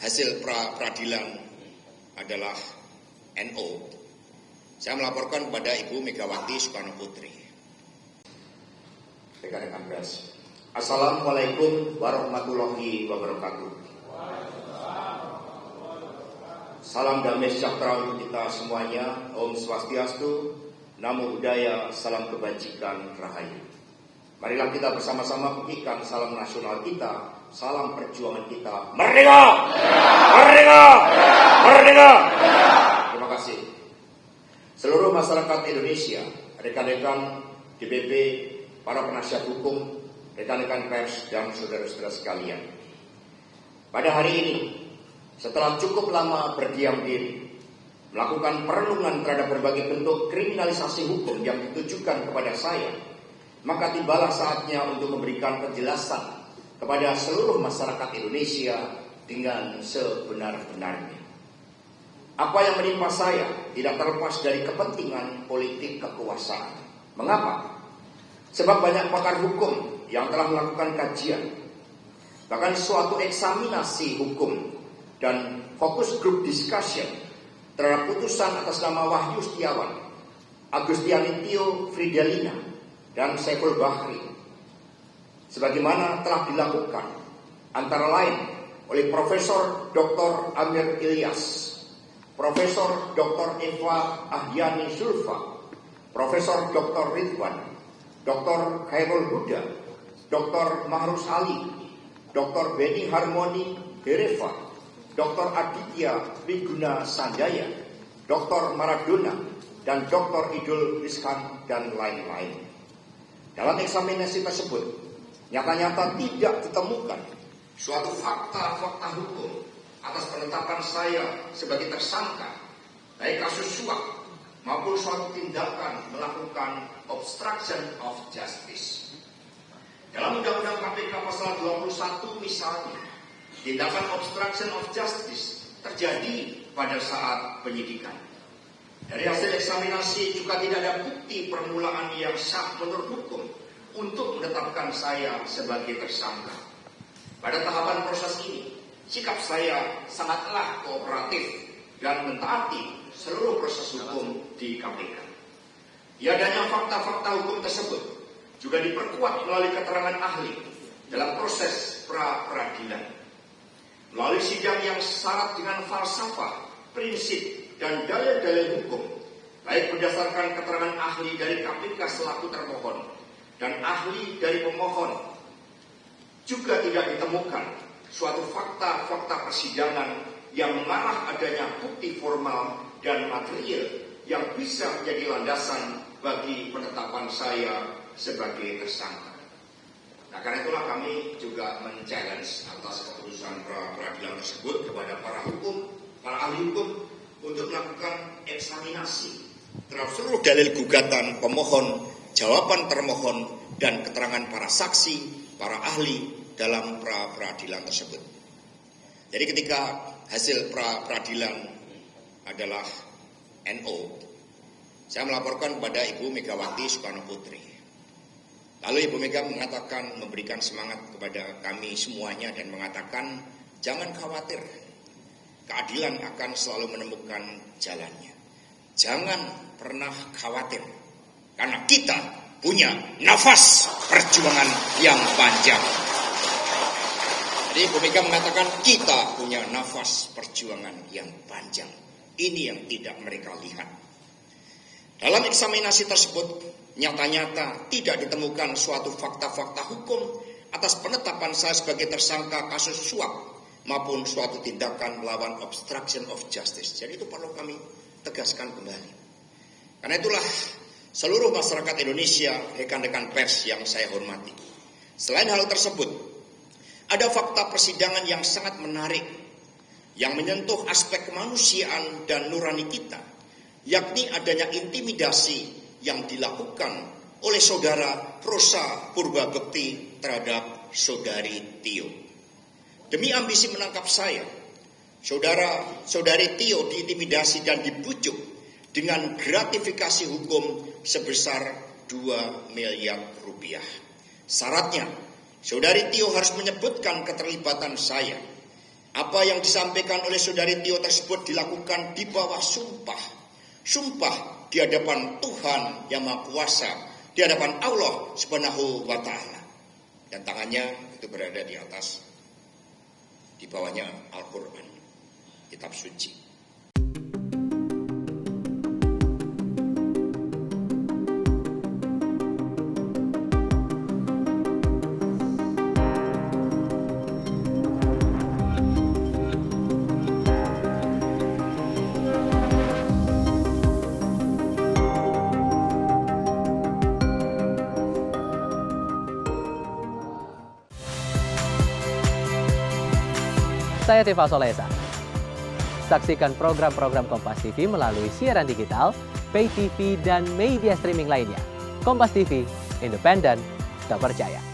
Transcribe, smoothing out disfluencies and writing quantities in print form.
hasil peradilan adalah NO, saya melaporkan kepada Ibu Megawati Soekarno Putri. Rekan-rekan pers, Assalamualaikum warahmatullahi wabarakatuh. Salam damai sejahtera untuk kita semuanya. Om Swastiastu, Namo Buddhaya, salam kebajikan, rahayu. Marilah kita bersama-sama bunyikan salam nasional kita, salam perjuangan kita. Merdeka! Merdeka! Merdeka! Terima kasih. Seluruh masyarakat Indonesia, rekan-rekan DPP, para penasihat hukum, rekan-rekan pers, dan saudara-saudara sekalian. Pada hari ini, setelah cukup lama berdiam diri, melakukan perenungan terhadap berbagai bentuk kriminalisasi hukum yang ditujukan kepada saya, maka tibalah saatnya untuk memberikan penjelasan kepada seluruh masyarakat Indonesia dengan sebenar-benarnya. Apa yang menimpa saya tidak terlepas dari kepentingan politik kekuasaan. Mengapa? Sebab banyak pakar hukum yang telah melakukan kajian, bahkan suatu eksaminasi hukum dan focus group discussion terhadap putusan atas nama Wahyu Setiawan, Agustiani Tio Fridelina, dan Saiful Bahri, sebagaimana telah dilakukan antara lain oleh Profesor Dr. Amir Ilyas, Profesor Dr. Eva Ahdiani Sulfa, Profesor Dr. Ridwan, Dr. Khairul Huda, Dr. Mahrus Ali, Dr. Beni Harmoni Hereva, Dr. Aditya Wiguna Sanjaya, Dr. Maradona, dan Dr. Idul Rizkan, dan lain-lain. Dalam eksaminasi tersebut, nyata-nyata tidak ditemukan suatu fakta-fakta hukum atas penetapan saya sebagai tersangka, baik kasus suap maupun suatu tindakan melakukan obstruction of justice. Dalam Undang-Undang KPK pasal 21 misalnya, tindakan obstruction of justice terjadi pada saat penyidikan. Dari hasil eksaminasi juga tidak ada bukti permulaan yang sah menurut hukum untuk menetapkan saya sebagai tersangka. Pada tahapan proses ini, sikap saya sangatlah kooperatif dan mentaati seluruh proses hukum di KPK. Adanya fakta-fakta hukum tersebut juga diperkuat melalui keterangan ahli dalam proses pra-peradilan. Melalui sidang yang syarat dengan falsafah, prinsip, dan dalil-dalil hukum, baik berdasarkan keterangan ahli dari KPK selaku termohon dan ahli dari pemohon, juga tidak ditemukan suatu fakta-fakta persidangan yang mengarah adanya bukti formal dan material yang bisa menjadi landasan bagi penetapan saya sebagai tersangka. Nah, karena itulah kami juga men-challenge atas keputusan pra-peradilan tersebut kepada para ahli hukum untuk melakukan eksaminasi terhadap seluruh dalil gugatan pemohon, jawaban termohon, dan keterangan para saksi, para ahli dalam pra-peradilan tersebut. Jadi ketika hasil pra-peradilan adalah NO, saya melaporkan kepada Ibu Megawati Soekarno Putri. Lalu Ibu Mega mengatakan, memberikan semangat kepada kami semuanya dan mengatakan, jangan khawatir, keadilan akan selalu menemukan jalannya. Jangan pernah khawatir, karena kita punya nafas perjuangan yang panjang. Jadi Ibu Mega mengatakan kita punya nafas perjuangan yang panjang. Ini yang tidak mereka lihat. Dalam eksaminasi tersebut, nyata-nyata tidak ditemukan suatu fakta-fakta hukum atas penetapan saya sebagai tersangka kasus suap maupun suatu tindakan melawan obstruction of justice. Jadi itu perlu kami tegaskan kembali. Karena itulah seluruh masyarakat Indonesia, rekan-rekan pers yang saya hormati, selain hal tersebut, ada fakta persidangan yang sangat menarik yang menyentuh aspek kemanusiaan dan nurani kita, yakni adanya intimidasi yang dilakukan oleh saudara Rosa Purbabekti terhadap saudari Tio. Demi ambisi menangkap saya, saudari Tio diintimidasi dan dibujuk dengan gratifikasi hukum sebesar 2 miliar rupiah. Syaratnya, saudari Tio harus menyebutkan keterlibatan saya Apa yang disampaikan oleh saudari Tio tersebut dilakukan di bawah sumpah. Sumpah di hadapan Tuhan yang Maha Kuasa, di hadapan Allah Subhanahu wa Ta'ala. Dan tangannya itu berada di atas, di bawahnya Al-Quran, kitab suci. Saya Tifa Solesa. Saksikan program-program Kompas TV melalui siaran digital, pay TV, dan media streaming lainnya. Kompas TV, independen, terpercaya.